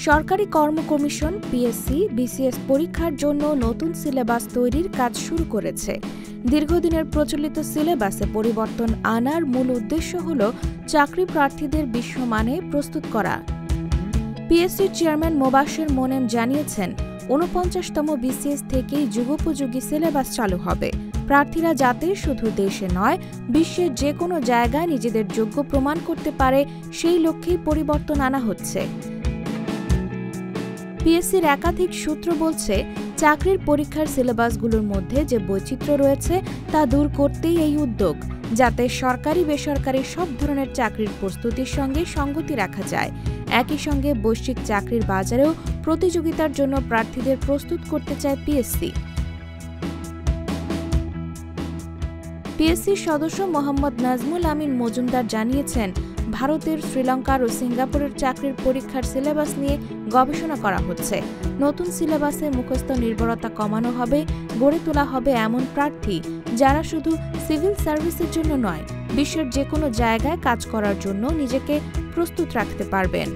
সরকারি কর্ম commission PSC BCS পরীক্ষার জন্য নতুন সিলেবাস তৈরির কাজ শুরু করেছে। দীর্ঘদিনের প্রচলিত সিলেবাসে পরিবর্তন আনার মূল উদ্দেশ্য হল চাকরি প্রার্থীদের বিশ্বমানে প্রস্তুত করা। পিএসসির চেয়ারম্যান মোবাশ্বের মোনেম জানিয়েছেন, ৪৯তম বিসিএস থেকেই যুগোপযোগী সিলেবাস চালু হবে। প্রার্থীরা যাতে শুধু দেশে নয়, বিশ্বের যে কোনো জায়গায় নিজেদের যোগ্য প্রমাণ করতে পারে, সেই লক্ষ্যেই পরিবর্তন আনা হচ্ছে। পিএসসির একাধিক সূত্র বলছে, চাকরির পরীক্ষার সিলেবাসগুলোর মধ্যে যে বৈচিত্র্য রয়েছে তা দূর করতেই এই উদ্যোগ, যাতে সরকারি বেসরকারি সব ধরনের চাকরির প্রস্তুতির সঙ্গে সঙ্গতি রাখা যায়। একই সঙ্গে বৈশ্বিক চাকরির বাজারেও প্রতিযোগিতার জন্য প্রার্থীদের প্রস্তুত করতে চায় পিএসসি। পিএসসির সদস্য মোহাম্মদ নাজমুল আমিন মজুমদার জানিয়েছেন, ভারতের, শ্রীলঙ্কার ও সিঙ্গাপুরের চাকরির পরীক্ষার সিলেবাস নিয়ে গবেষণা করা হচ্ছে। নতুন সিলেবাসে মুখস্থ নির্ভরতা কমানো হবে, গড়ে তোলা হবে এমন প্রার্থী যারা শুধু সিভিল সার্ভিসের জন্য নয়, বিশ্বের যে কোনো জায়গায় কাজ করার জন্য নিজেকে প্রস্তুত রাখতে পারবেন।